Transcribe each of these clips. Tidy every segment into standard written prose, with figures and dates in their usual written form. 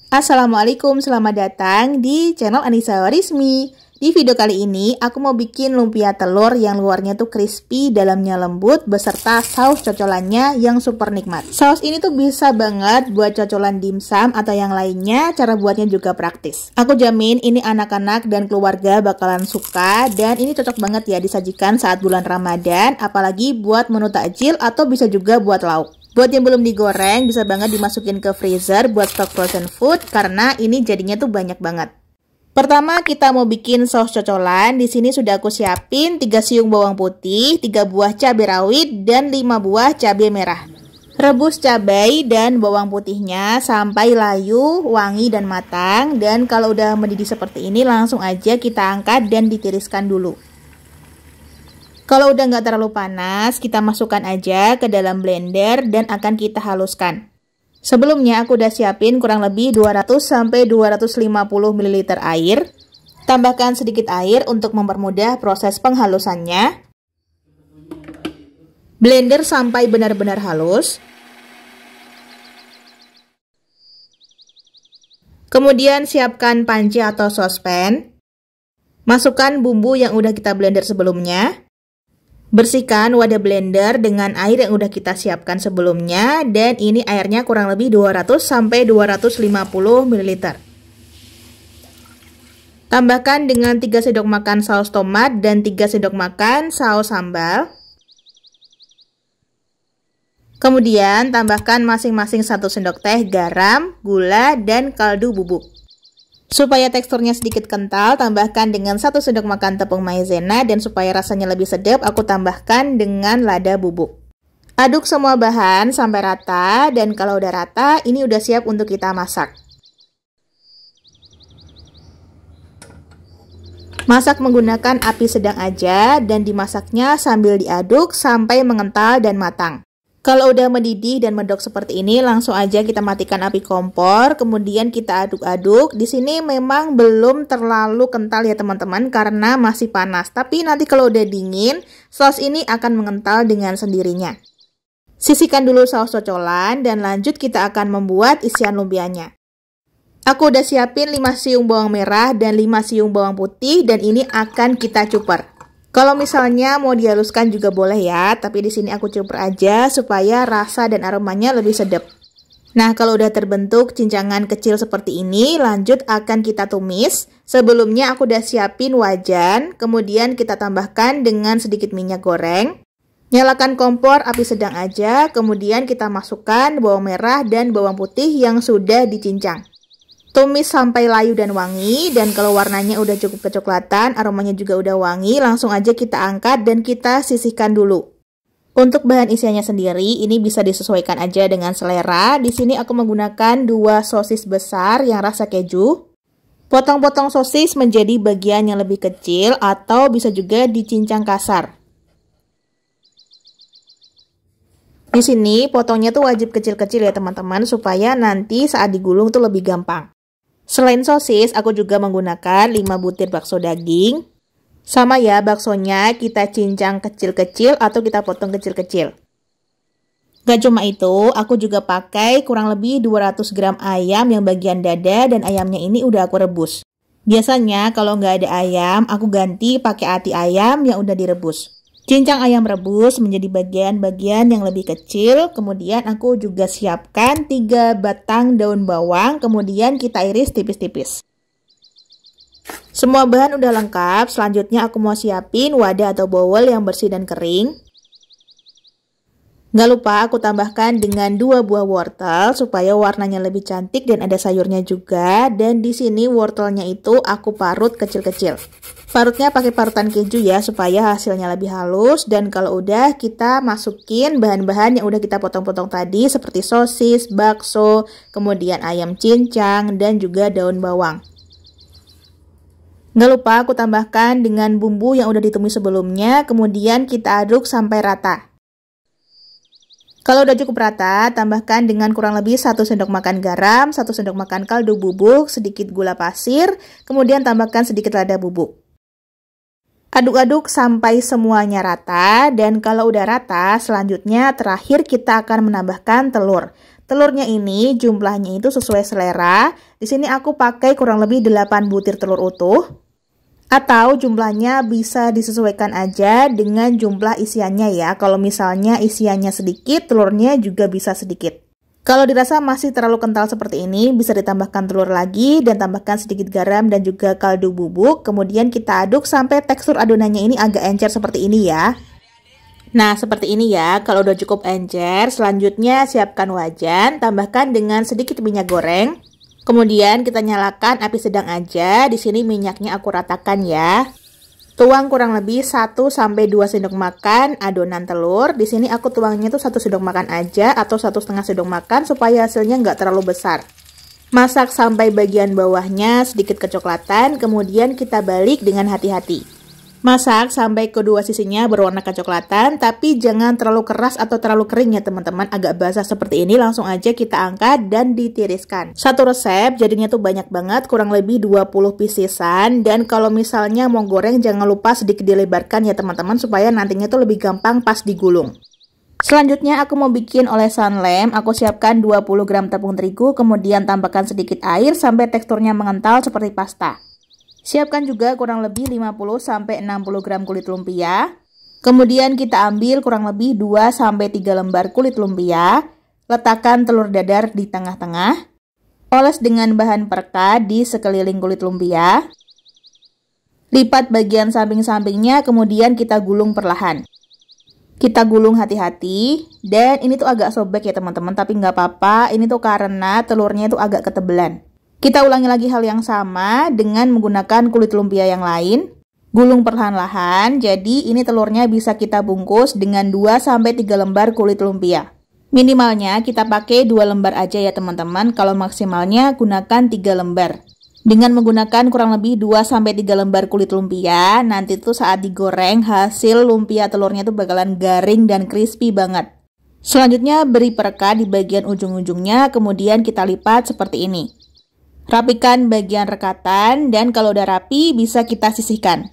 Assalamualaikum, selamat datang di channel Anissa Warismi. Di video kali ini, aku mau bikin lumpia telur yang luarnya tuh crispy, dalamnya lembut, beserta saus cocolannya yang super nikmat. Saus ini tuh bisa banget buat cocolan dimsum atau yang lainnya, cara buatnya juga praktis. Aku jamin ini anak-anak dan keluarga bakalan suka, dan ini cocok banget ya disajikan saat bulan Ramadan, apalagi buat menu takjil atau bisa juga buat lauk. Buat yang belum digoreng, bisa banget dimasukin ke freezer buat stok frozen food karena ini jadinya tuh banyak banget. Pertama, kita mau bikin saus cocolan. Di sini sudah aku siapin 3 siung bawang putih, 3 buah cabai rawit, dan 5 buah cabai merah. Rebus cabai dan bawang putihnya sampai layu, wangi, dan matang. Dan kalau udah mendidih seperti ini, langsung aja kita angkat dan ditiriskan dulu. Kalau udah nggak terlalu panas, kita masukkan aja ke dalam blender dan akan kita haluskan. Sebelumnya aku udah siapin kurang lebih 200-250 ml air. Tambahkan sedikit air untuk mempermudah proses penghalusannya. Blender sampai benar-benar halus. Kemudian siapkan panci atau sospen. Masukkan bumbu yang udah kita blender sebelumnya. Bersihkan wadah blender dengan air yang udah kita siapkan sebelumnya, dan ini airnya kurang lebih 200-250 ml. Tambahkan dengan 3 sendok makan saus tomat dan 3 sendok makan saus sambal. Kemudian tambahkan masing-masing 1 sendok teh garam, gula, dan kaldu bubuk. Supaya teksturnya sedikit kental, tambahkan dengan 1 sendok makan tepung maizena, dan supaya rasanya lebih sedap, aku tambahkan dengan lada bubuk. Aduk semua bahan sampai rata, dan kalau udah rata, ini udah siap untuk kita masak. Masak menggunakan api sedang aja, dan dimasaknya sambil diaduk sampai mengental dan matang. Kalau udah mendidih dan mendok seperti ini, langsung aja kita matikan api kompor, kemudian kita aduk-aduk. Di sini memang belum terlalu kental ya teman-teman, karena masih panas. Tapi nanti kalau udah dingin, saus ini akan mengental dengan sendirinya. Sisihkan dulu saus cocolan, dan lanjut kita akan membuat isian lumpianya. Aku udah siapin 5 siung bawang merah dan 5 siung bawang putih, dan ini akan kita cuper. Kalau misalnya mau dihaluskan juga boleh ya, tapi di sini aku cuper aja supaya rasa dan aromanya lebih sedap. Nah, kalau udah terbentuk cincangan kecil seperti ini, lanjut akan kita tumis. Sebelumnya aku udah siapin wajan, kemudian kita tambahkan dengan sedikit minyak goreng. Nyalakan kompor api sedang aja, kemudian kita masukkan bawang merah dan bawang putih yang sudah dicincang. Tumis sampai layu dan wangi, dan kalau warnanya udah cukup kecoklatan, aromanya juga udah wangi, langsung aja kita angkat dan kita sisihkan dulu. Untuk bahan isiannya sendiri, ini bisa disesuaikan aja dengan selera. Di sini aku menggunakan 2 sosis besar yang rasa keju. Potong-potong sosis menjadi bagian yang lebih kecil atau bisa juga dicincang kasar. Di sini potongnya tuh wajib kecil-kecil ya teman-teman, supaya nanti saat digulung tuh lebih gampang. Selain sosis, aku juga menggunakan 5 butir bakso daging. Sama ya, baksonya kita cincang kecil-kecil atau kita potong kecil-kecil. Gak cuma itu, aku juga pakai kurang lebih 200 gram ayam yang bagian dada, dan ayamnya ini udah aku rebus. Biasanya kalau nggak ada ayam, aku ganti pakai ati ayam yang udah direbus. Cincang ayam rebus menjadi bagian-bagian yang lebih kecil, kemudian aku juga siapkan 3 batang daun bawang, kemudian kita iris tipis-tipis. Semua bahan udah lengkap, selanjutnya aku mau siapin wadah atau bowl yang bersih dan kering. Nggak lupa aku tambahkan dengan 2 buah wortel supaya warnanya lebih cantik dan ada sayurnya juga. Dan di sini wortelnya itu aku parut kecil-kecil. Parutnya pakai parutan keju ya supaya hasilnya lebih halus. Dan kalau udah kita masukin bahan-bahan yang udah kita potong-potong tadi seperti sosis, bakso, kemudian ayam cincang dan juga daun bawang. Nggak lupa aku tambahkan dengan bumbu yang udah ditumis sebelumnya, kemudian kita aduk sampai rata. Kalau udah cukup rata, tambahkan dengan kurang lebih 1 sendok makan garam, 1 sendok makan kaldu bubuk, sedikit gula pasir, kemudian tambahkan sedikit lada bubuk. Aduk-aduk sampai semuanya rata, dan kalau udah rata, selanjutnya terakhir kita akan menambahkan telur. Telurnya ini jumlahnya itu sesuai selera. Di sini aku pakai kurang lebih 8 butir telur utuh. Atau jumlahnya bisa disesuaikan aja dengan jumlah isiannya ya. Kalau misalnya isiannya sedikit, telurnya juga bisa sedikit. Kalau dirasa masih terlalu kental seperti ini, bisa ditambahkan telur lagi dan tambahkan sedikit garam dan juga kaldu bubuk. Kemudian kita aduk sampai tekstur adonannya ini agak encer seperti ini ya. Nah, seperti ini ya. Kalau udah cukup encer, selanjutnya siapkan wajan, tambahkan dengan sedikit minyak goreng. Kemudian kita nyalakan api sedang aja. Di sini minyaknya aku ratakan ya. Tuang kurang lebih 1-2 sendok makan adonan telur. Di sini aku tuangnya tuh 1 sendok makan aja atau 1,5 sendok makan supaya hasilnya nggak terlalu besar. Masak sampai bagian bawahnya sedikit kecoklatan, kemudian kita balik dengan hati-hati. Masak sampai kedua sisinya berwarna kecoklatan, tapi jangan terlalu keras atau terlalu kering ya teman-teman. Agak basah seperti ini, langsung aja kita angkat dan ditiriskan. Satu resep jadinya tuh banyak banget, kurang lebih 20 pieces-an. Dan kalau misalnya mau goreng jangan lupa sedikit dilebarkan ya teman-teman, supaya nantinya tuh lebih gampang pas digulung. Selanjutnya aku mau bikin olesan lem. Aku siapkan 20 gram tepung terigu, kemudian tambahkan sedikit air sampai teksturnya mengental seperti pasta. Siapkan juga kurang lebih 50-60 gram kulit lumpia. Kemudian kita ambil kurang lebih 2-3 lembar kulit lumpia. Letakkan telur dadar di tengah-tengah. Oles dengan bahan perkat di sekeliling kulit lumpia. Lipat bagian samping-sampingnya, kemudian kita gulung perlahan. Kita gulung hati-hati. Dan ini tuh agak sobek ya teman-teman, tapi nggak apa-apa. Ini tuh karena telurnya itu agak ketebelan. Kita ulangi lagi hal yang sama dengan menggunakan kulit lumpia yang lain. Gulung perlahan-lahan, jadi ini telurnya bisa kita bungkus dengan 2-3 lembar kulit lumpia. Minimalnya kita pakai 2 lembar aja ya teman-teman, kalau maksimalnya gunakan 3 lembar. Dengan menggunakan kurang lebih 2-3 lembar kulit lumpia, nanti tuh saat digoreng hasil lumpia telurnya tuh bakalan garing dan crispy banget. Selanjutnya beri perekat di bagian ujung-ujungnya, kemudian kita lipat seperti ini. Rapikan bagian rekatan dan kalau udah rapi bisa kita sisihkan.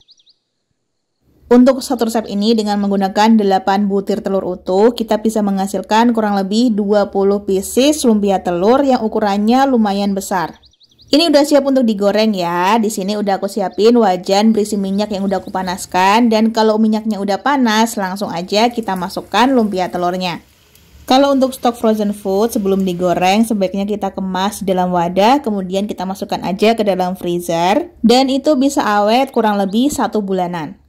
Untuk satu resep ini dengan menggunakan 8 butir telur utuh, kita bisa menghasilkan kurang lebih 20 pieces lumpia telur yang ukurannya lumayan besar. Ini udah siap untuk digoreng ya. Di sini udah aku siapin wajan berisi minyak yang udah aku panaskan dan kalau minyaknya udah panas, langsung aja kita masukkan lumpia telurnya. Kalau untuk stok frozen food sebelum digoreng sebaiknya kita kemas dalam wadah, kemudian kita masukkan aja ke dalam freezer dan itu bisa awet kurang lebih 1 bulanan.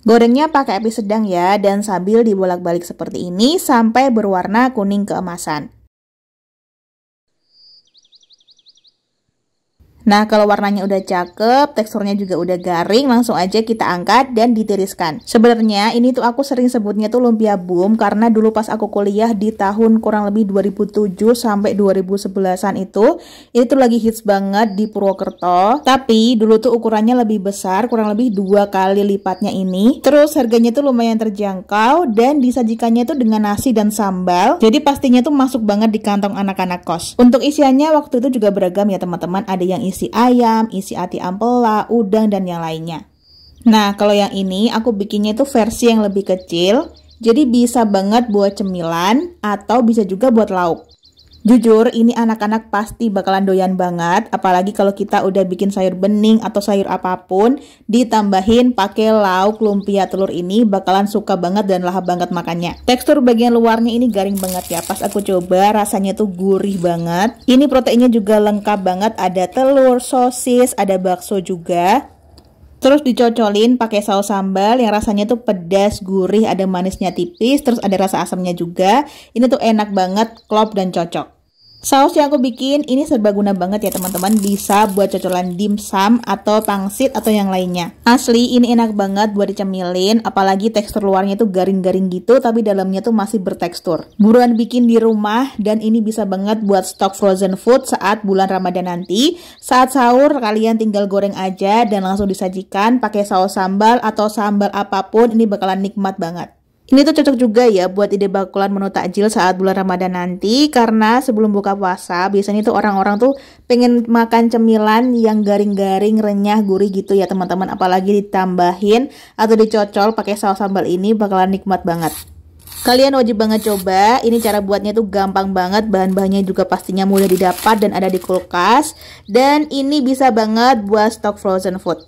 Gorengnya pakai api sedang ya dan sambil dibolak-balik seperti ini sampai berwarna kuning keemasan. Nah, kalau warnanya udah cakep, teksturnya juga udah garing, langsung aja kita angkat dan ditiriskan. Sebenarnya ini tuh aku sering sebutnya tuh lumpia boom karena dulu pas aku kuliah di tahun kurang lebih 2007 sampai 2011-an itu tuh lagi hits banget di Purwokerto. Tapi dulu tuh ukurannya lebih besar, kurang lebih 2 kali lipatnya ini. Terus harganya tuh lumayan terjangkau dan disajikannya tuh dengan nasi dan sambal. Jadi pastinya tuh masuk banget di kantong anak-anak kos. Untuk isiannya waktu itu juga beragam ya teman-teman, ada yang isi ayam, isi ati ampela, udang, dan yang lainnya. Nah, kalau yang ini aku bikinnya itu versi yang lebih kecil, jadi bisa banget buat cemilan atau bisa juga buat lauk. Jujur, ini anak-anak pasti bakalan doyan banget, apalagi kalau kita udah bikin sayur bening atau sayur apapun, ditambahin pakai lauk lumpia telur ini, bakalan suka banget dan lahap banget makannya. Tekstur bagian luarnya ini garing banget ya, pas aku coba rasanya tuh gurih banget. Ini proteinnya juga lengkap banget, ada telur, sosis, ada bakso juga. Terus dicocolin pakai saus sambal yang rasanya tuh pedas, gurih, ada manisnya tipis, terus ada rasa asamnya juga. Ini tuh enak banget, klop dan cocok. Saus yang aku bikin ini serbaguna banget ya teman-teman, bisa buat cocolan dimsum atau pangsit atau yang lainnya. Asli ini enak banget buat dicemilin, apalagi tekstur luarnya tuh garing-garing gitu tapi dalamnya tuh masih bertekstur. Buruan bikin di rumah dan ini bisa banget buat stok frozen food saat bulan Ramadan nanti. Saat sahur kalian tinggal goreng aja dan langsung disajikan pakai saus sambal atau sambal apapun, ini bakalan nikmat banget. Ini tuh cocok juga ya buat ide bakulan menu takjil saat bulan Ramadan nanti, karena sebelum buka puasa biasanya tuh orang-orang tuh pengen makan cemilan yang garing-garing, renyah, gurih gitu ya teman-teman, apalagi ditambahin atau dicocol pakai saus sambal ini bakalan nikmat banget. Kalian wajib banget coba, ini cara buatnya tuh gampang banget, bahan-bahannya juga pastinya mudah didapat dan ada di kulkas. Dan ini bisa banget buat stok frozen food.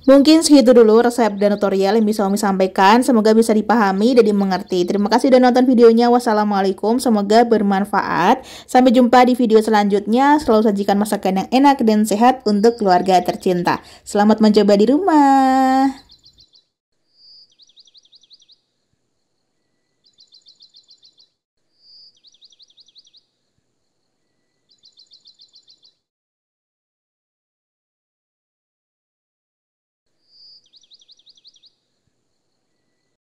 Mungkin segitu dulu resep dan tutorial yang bisa Umi sampaikan, semoga bisa dipahami dan dimengerti. Terima kasih sudah nonton videonya, wassalamualaikum, semoga bermanfaat. Sampai jumpa di video selanjutnya, selalu sajikan masakan yang enak dan sehat untuk keluarga tercinta. Selamat mencoba di rumah.